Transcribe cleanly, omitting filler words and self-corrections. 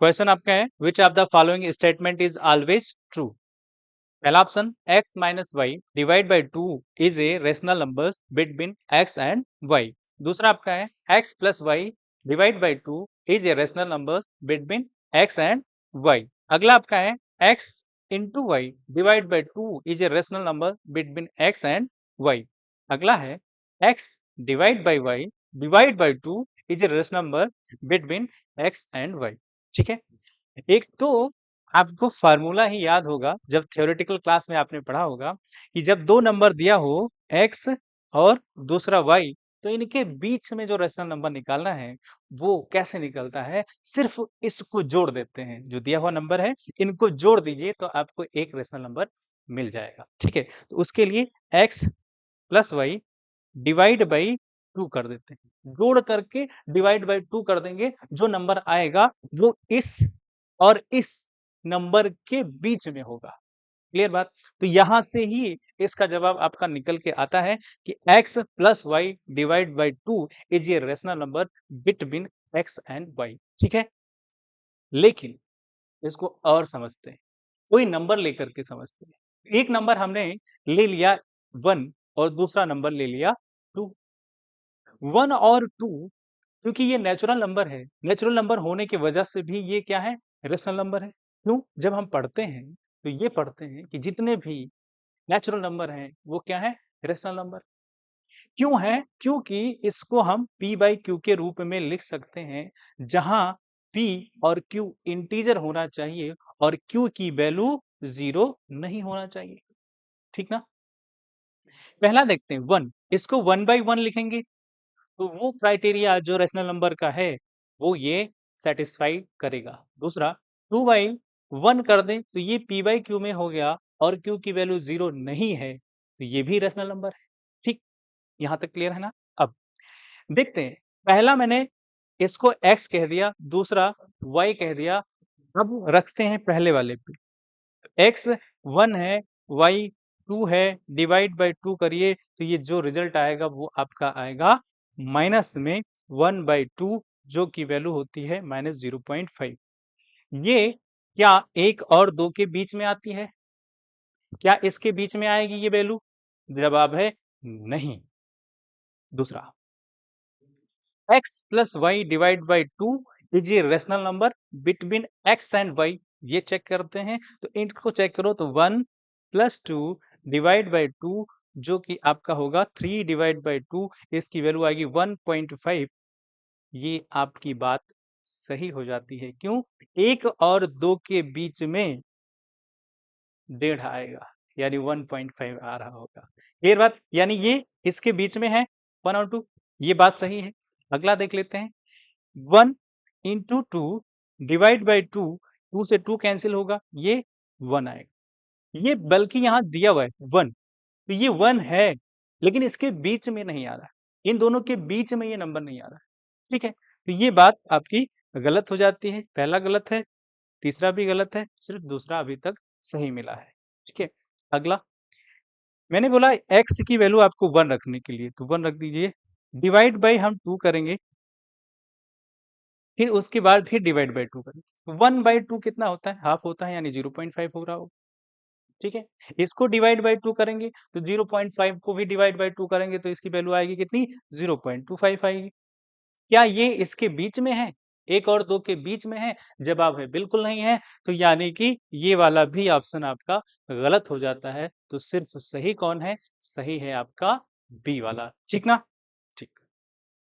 Question आपका है which of the following statement is always true. पहला option x minus y divide by two is a rational number between x and y। दूसरा आपका है x plus Y divide by two is a rational number between x and y। अगला आपका है x into y divide by two is a rational number between x and y। अगला है x divide by y divide by two is a rational number between x and y। ठीक है, एक तो आपको फार्मूला ही याद होगा, जब थ्योरेटिकल क्लास में आपने पढ़ा होगा कि जब दो नंबर दिया हो x और दूसरा y, तो इनके बीच में जो रेशनल नंबर निकालना है वो कैसे निकलता है, सिर्फ इसको जोड़ देते हैं। जो दिया हुआ नंबर है इनको जोड़ दीजिए तो आपको एक रेशनल नंबर मिल जाएगा। ठीक है, तो उसके लिए x plus Y divide by two कर देते हैं, जोड़ करके डिवाइड बाई टू कर देंगे, जो नंबर आएगा वो इस और इस नंबर के बीच में होगा। क्लियर बात? तो यहां से ही इसका जवाब आपका निकल के आता है कि x plus Y divide by two is a rational number between x and y। ठीक है, लेकिन इसको और समझते हैं, कोई नंबर लेकर के समझते हैं। एक नंबर हमने ले लिया 1 और दूसरा नंबर ले लिया 2। 1 और 2 क्योंकि ये नेचुरल नंबर है, नेचुरल नंबर होने की वजह से भी ये क्या है, रेशनल नंबर है। क्यों? जब हम पढ़ते हैं तो ये पढ़ते हैं कि जितने भी नेचुरल नंबर हैं वो क्या है, रेशनल नंबर। क्यों है? क्योंकि इसको हम p बाई क्यू के रूप में लिख सकते हैं, जहां p और q इंटीजर होना चाहिए और q की वैल्यू 0 नहीं होना चाहिए। ठीक ना? पहला देखते हैं 1, इसको 1 बाई 1 लिखेंगे तो वो क्राइटेरिया जो रेशनल नंबर का है वो ये सेटिस्फाई करेगा। दूसरा 2 बाई 1 कर दें तो ये p बाई क्यू में हो गया और q की वैल्यू 0 नहीं है तो ये भी रेशनल नंबर है। ठीक, यहां तक क्लियर है ना? अब देखते हैं, पहला मैंने इसको x कह दिया, दूसरा y कह दिया। अब रखते हैं पहले वाले पे, x 1 है, y 2 है, डिवाइड बाई 2 करिए तो ये जो रिजल्ट आएगा वो आपका आएगा माइनस में 1 बाई 2, जो की वैल्यू होती है माइनस 0.5। ये क्या 1 और 2 के बीच में आती है? क्या इसके बीच में आएगी ये वैल्यू? जवाब है नहीं। दूसरा x plus Y divide by two is a rational number between x and y। ये चेक करते हैं, तो इनको चेक करो तो 1 plus two divide by two, जो कि आपका होगा 3 डिवाइड बाई टू, इसकी वैल्यू आएगी 1.5। ये आपकी बात सही हो जाती है। क्यों? 1 और 2 के बीच में 1.5 आएगा, यानी 1.5 आ रहा होगा। ये बात, यानी ये इसके बीच में है 1 और 2, ये बात सही है। अगला देख लेते हैं, 1 into two divide by to, 2 से 2 कैंसिल होगा, ये 1 आएगा। ये बल्कि यहाँ दिया हुआ है 1, तो ये 1 है लेकिन इसके बीच में नहीं आ रहा, इन दोनों के बीच में ये नंबर नहीं आ रहा। ठीक है, तो ये बात आपकी गलत हो जाती है। पहला गलत है, तीसरा भी गलत है, सिर्फ दूसरा अभी तक सही मिला है। ठीक है, अगला मैंने बोला x की वैल्यू आपको 1 रखने के लिए, तो 1 रख दीजिए, डिवाइड बाई हम 2 करेंगे, फिर उसके बाद फिर डिवाइड बाई 2 करेंगे। 1 बाई 2 कितना होता है, हाफ होता है, यानी 0.5 हो रहा होगा। ठीक है, इसको डिवाइड बाई 2 करेंगे तो 0.5 को भी डिवाइड बाई 2 करेंगे तो इसकी वैल्यू आएगी कितनी, 0.25 आएगी। क्या ये इसके बीच में है, 1 और 2 के बीच में है? जवाब है बिल्कुल नहीं है। तो यानी कि ये वाला भी ऑप्शन आपका गलत हो जाता है। तो सिर्फ सही कौन है, सही है आपका बी वाला। ठीक ना?